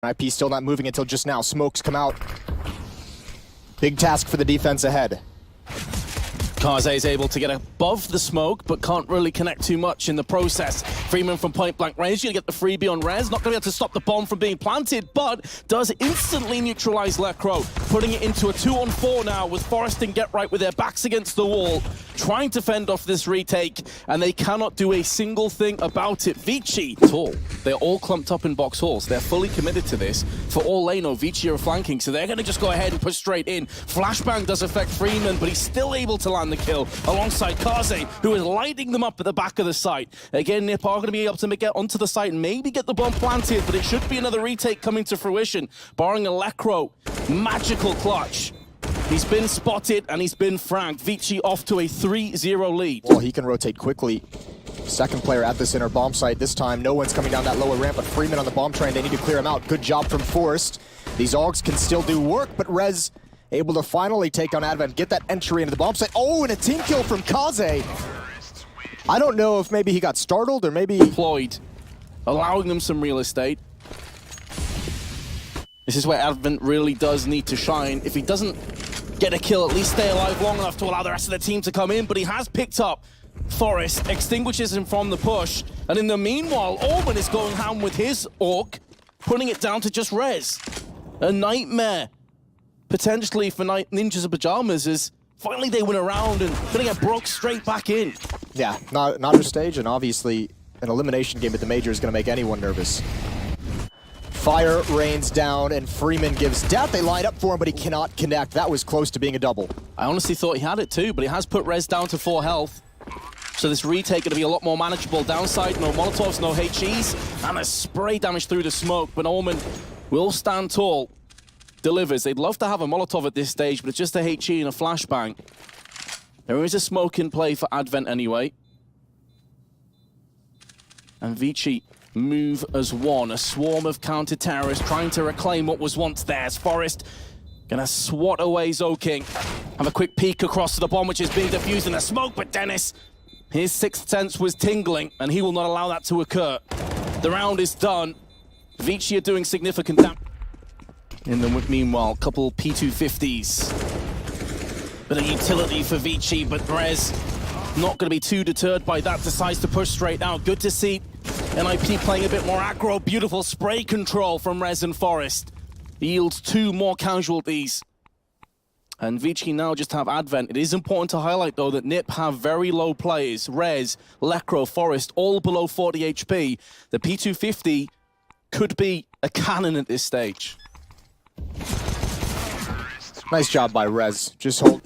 NiP still not moving until just now. Smokes come out. Big task for the defense ahead. Kaze is able to get above the smoke, but can't really connect too much in the process. Freeman from point-blank range, gonna get the freebie on Rez. Not gonna be able to stop the bomb from being planted, but does instantly neutralize Lekro, putting it into a 2-on-4 now with Forest and Get Right with their backs against the wall, trying to fend off this retake, and they cannot do a single thing about it. VICI, tall. They're all clumped up in box halls. They're fully committed to this. For all they know, VICI are flanking, so they're gonna just go ahead and push straight in. Flashbang does affect Freeman, but he's still able to land the kill alongside Kaze, who is lighting them up at the back of the site. Again, NiP are going to be able to get onto the site and maybe get the bomb planted, but it should be another retake coming to fruition, barring a Lekro magical clutch. He's been spotted and he's been fragged. VICI off to a 3-0 lead. Well, he can rotate quickly. Second player at this inner bomb site. This time, no one's coming down that lower ramp, but Freeman on the bomb train. They need to clear him out. Good job from Forest. These Augs can still do work, but Rez able to finally take on Advent, get that entry into the bomb site. Oh, and a team kill from Kaze. I don't know if maybe he got startled or maybe deployed, allowing them some real estate. This is where Advent really does need to shine. If he doesn't get a kill, at least stay alive long enough to allow the rest of the team to come in, but he has picked up Forest, extinguishes him from the push, and in the meanwhile, aumaN is going ham with his Orc, putting it down to just Rez. A nightmare, potentially, for Ninjas of Pajamas, is finally they win a round and gonna get broke straight back in. Yeah, not her stage, and obviously an elimination game at the major is gonna make anyone nervous. Fire rains down, and Freeman gives death. They line up for him, but he cannot connect. That was close to being a double. I honestly thought he had it too, but he has put Rez down to 4 health. So this retake going to be a lot more manageable. Downside, no Molotovs, no HEs, and a spray damage through the smoke, but aumaN will stand tall. Delivers. They'd love to have a Molotov at this stage, but it's just a HE and a flashbang. There is a smoke in play for Advent anyway. And VICI move as one. A swarm of counter-terrorists trying to reclaim what was once theirs. Forest gonna swat away zhokiNg. Have a quick peek across to the bomb, which is being defused in the smoke, but Dennis, his sixth sense was tingling, and he will not allow that to occur. The round is done. VICI are doing significant damage. In the meanwhile, couple P250s. Bit of utility for VICI, but Rez not going to be too deterred by that, decides to push straight out. Good to see NiP playing a bit more aggro. Beautiful spray control from Rez and Forest. Yields 2 more casualties. And VICI now just have Advent. It is important to highlight, though, that NiP have very low players. Rez, Lekro, Forest, all below 40 HP. The P250 could be a cannon at this stage. Nice job by Rez. Just hold.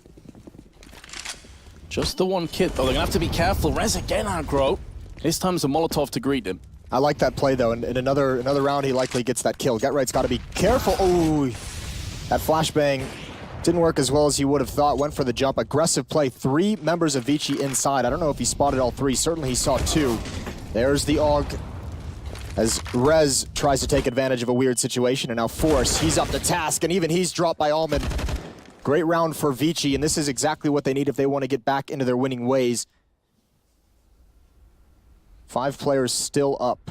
Just the one kit, though. They're going to have to be careful. Rez again aggro. This time it's a Molotov to greet him. I like that play, though. In another round, he likely gets that kill. Get Right's got to be careful. Oh, that flashbang didn't work as well as he would have thought. Went for the jump. Aggressive play. 3 members of VICI inside. I don't know if he spotted all 3. Certainly he saw 2. There's the AUG as Rez tries to take advantage of a weird situation, and now Force, he's up to task, and even he's dropped by aumaN. Great round for VICI, and this is exactly what they need if they want to get back into their winning ways. 5 players still up.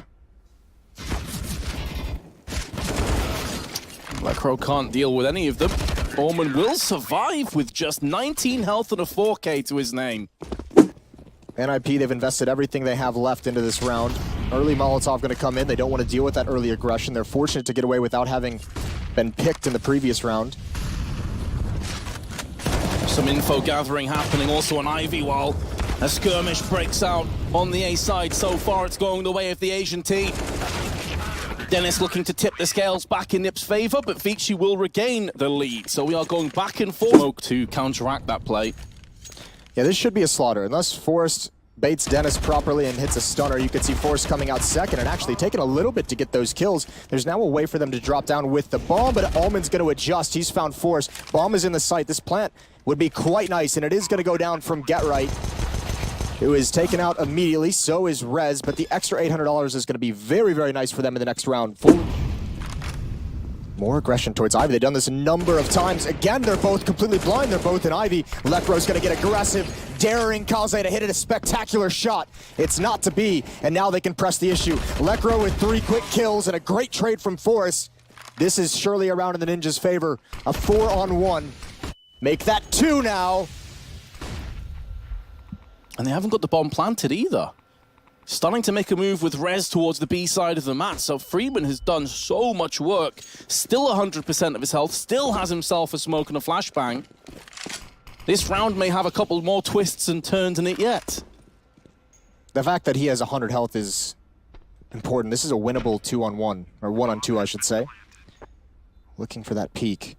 Lekro can't deal with any of them. aumaN will survive with just 19 health and a 4K to his name. NiP, they've invested everything they have left into this round. Early Molotov going to come in. They don't want to deal with that early aggression. They're fortunate to get away without having been picked in the previous round. Some info gathering happening also on Ivy while a skirmish breaks out on the A side. So far it's going the way of the Asian team. Dennis looking to tip the scales back in NiP's favor, but VICI will regain the lead. So we are going back and forth to counteract that play. Yeah, this should be a slaughter. Unless Forrest baits Dennis properly and hits a stunner, you could see Forrest coming out second and actually taking a little bit to get those kills. There's now a way for them to drop down with the bomb, but aumaN's going to adjust. He's found Forrest. Bomb is in the site. This plant would be quite nice, and it is going to go down from Get Right. It was taken out immediately, so is Rez, but the extra $800 is going to be very, very nice for them in the next round. More aggression towards Ivy. They've done this a number of times. Again, they're both completely blind. They're both in Ivy. Lekro's going to get aggressive, daring Kaze to hit it a spectacular shot. It's not to be, and now they can press the issue. Lekro with 3 quick kills and a great trade from Forrest. This is surely a round in the Ninja's favor. A 4-on-1. Make that 2 now. And they haven't got the bomb planted either. Starting to make a move with Rez towards the B side of the map. So Freeman has done so much work. Still 100% of his health. Still has himself a smoke and a flashbang. This round may have a couple more twists and turns in it yet. The fact that he has 100 health is important. This is a winnable 2-on-1, or 1-on-2, I should say. Looking for that peek.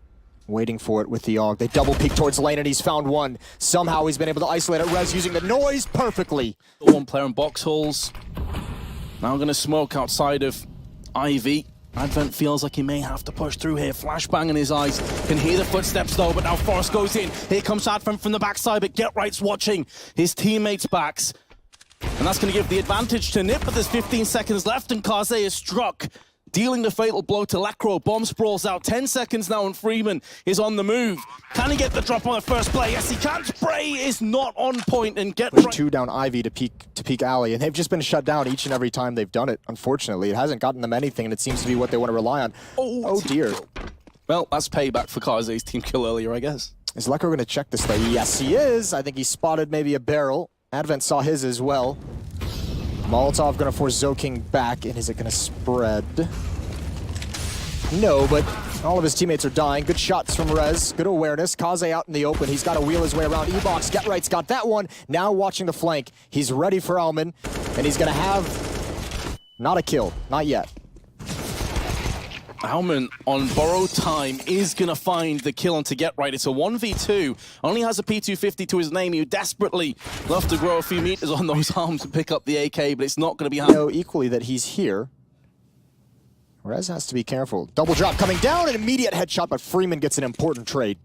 Waiting for it with the AUG. They double peek towards lane and he's found one. Somehow he's been able to isolate it. Rez using the noise perfectly. One player in box holes. Now going to smoke outside of Ivy. Advent feels like he may have to push through here. Flashbang in his eyes. Can hear the footsteps though, but now Forrest goes in. Here comes Advent from the backside, but GetRight's watching his teammates' backs. And that's going to give the advantage to NiP, but there's 15 seconds left and Kaze is struck. Dealing the fatal blow to Lekro. Bomb sprawls out. 10 seconds now and Freeman is on the move. Can he get the drop on the first play? Yes, he can. Spray is not on point and GetRight. 2 down Ivy to peek alley, and they've just been shut down each and every time they've done it. Unfortunately, it hasn't gotten them anything, and it seems to be what they want to rely on. Oh dear. Well, that's payback for Kaze's team kill earlier, I guess. Is Lekro going to check this though? Yes, he is. I think he spotted maybe a barrel. Advent saw his as well. Molotov going to force zhokiNg back, and is it going to spread? No, but all of his teammates are dying. Good shots from Rez. Good awareness. Kaze out in the open. He's got to wheel his way around E-Box. GetRight's got that one. Now watching the flank. He's ready for aumaN, and he's going to have not a kill. Not yet. aumaN on borrowed time is going to find the kill onto GetRight. It's a 1v2. Only has a P250 to his name. He would desperately love to grow a few meters on those arms and pick up the AK, but it's not going to be happening. Know equally that he's here. Rez has to be careful. Double drop coming down, an immediate headshot, but Freeman gets an important trade.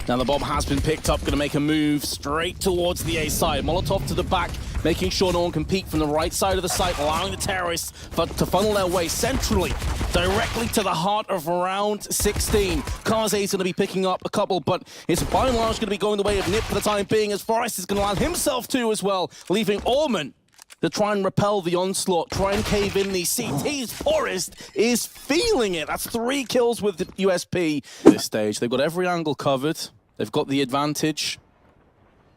Now the bomb has been picked up, going to make a move straight towards the A side. Molotov to the back, making sure no one can peek from the right side of the site, allowing the terrorists to funnel their way centrally, directly to the heart of round 16. Kaze is going to be picking up a couple, but it's by and large going to be going the way of NiP for the time being, as Forrest is going to land himself too as well, leaving aumaN to try and repel the onslaught, try and cave in these CTs. Forrest is feeling it. That's 3 kills with the USP at this stage. They've got every angle covered. They've got the advantage.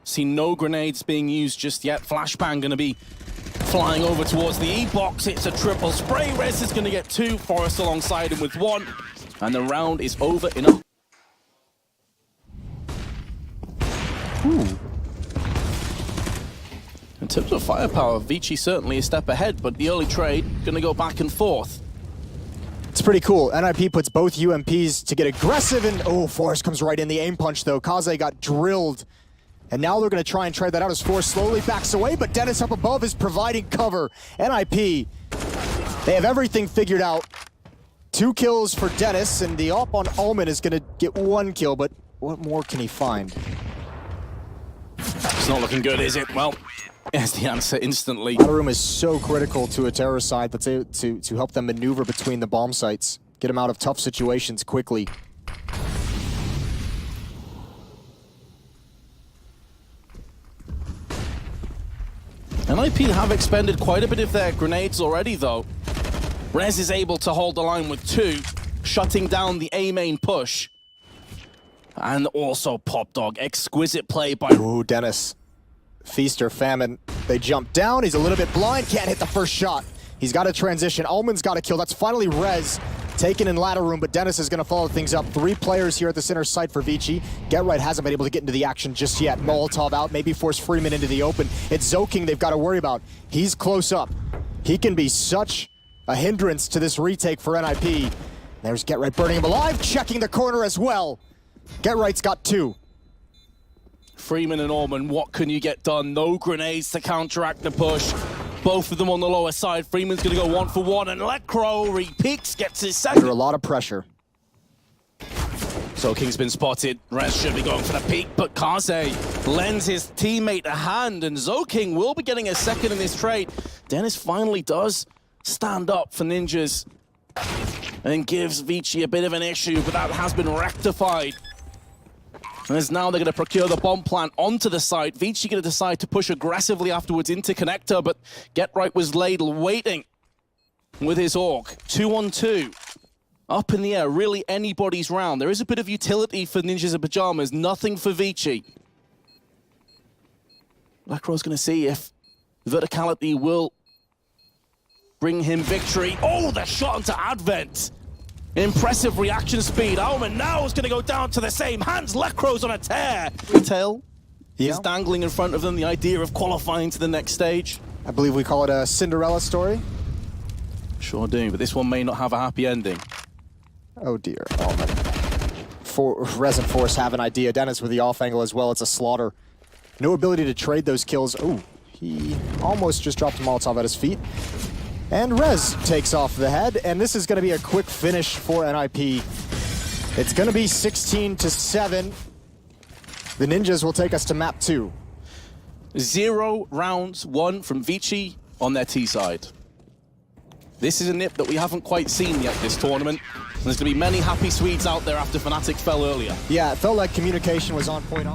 See no grenades being used just yet. Flashbang going to be flying over towards the E-box. It's a triple spray. Rez is going to get 2. Forrest alongside him with 1. And the round is over in a... Ooh. In terms of firepower, VICI certainly a step ahead, but the early trade going to go back and forth. It's pretty cool. NiP puts both UMPs to get aggressive, and oh, Forrest comes right in. The aim punch, though. Kaze got drilled. And now they're going to try and trade that out as Forrest slowly backs away, but Dennis up above is providing cover. NiP, they have everything figured out. 2 kills for Dennis, and the op on aumaN is going to get 1 kill, but what more can he find? It's not looking good, is it? Well, there's the answer instantly. Ladder room is so critical to a terrorist side that's able to help them maneuver between the bomb sites, get them out of tough situations quickly. NiP have expended quite a bit of their grenades already, though. Rez is able to hold the line with 2, shutting down the A main push. And also Pop Dog. Exquisite play by... Ooh, Dennis. Feast or famine. They jump down. He's a little bit blind. Can't hit the first shot. He's got to transition. aumaN's got to kill. That's finally Rez taken in ladder room, but Dennis is going to follow things up. 3 players here at the center site for VICI. GetRight hasn't been able to get into the action just yet. Molotov out, maybe force Freeman into the open. It's zhokiNg they've got to worry about. He's close up. He can be such a hindrance to this retake for NiP. There's GetRight burning him alive, checking the corner as well. GetRight's got 2. Freeman and aumaN, what can you get done? No grenades to counteract the push. Both of them on the lower side. Freeman's going to go 1 for 1, and Lekro re-peeks, gets his second. Under a lot of pressure. zhokiNg's been spotted. Rez should be going for the peek, but Kaze lends his teammate a hand, and zhokiNg will be getting a second in this trade. Dennis finally does stand up for Ninjas and gives VICI a bit of an issue, but that has been rectified. As now they're going to procure the bomb plant onto the site. VICI going to decide to push aggressively afterwards into connector, but GetRight was ladle waiting with his AUG. 2-on-2. Up in the air, really anybody's round. There is a bit of utility for Ninjas in Pajamas, nothing for VICI. Blackro's going to see if verticality will bring him victory. Oh, the shot onto Advent. Impressive reaction speed. aumaN now is going to go down to the same hands. Lecro's on a tear. Tail is dangling in front of them, the idea of qualifying to the next stage. I believe we call it a Cinderella story. Sure do, but this one may not have a happy ending. Oh dear. Res and Force have an idea. Dennis with the off angle as well. It's a slaughter. No ability to trade those kills. Oh, he almost just dropped a Molotov at his feet. And Rez takes off the head, and this is going to be a quick finish for NiP. It's going to be 16-7. The Ninjas will take us to map 2. 0 rounds won from VICI on their T side. This is a NiP that we haven't quite seen yet this tournament. And there's going to be many happy Swedes out there after Fnatic fell earlier. Yeah, it felt like communication was on point.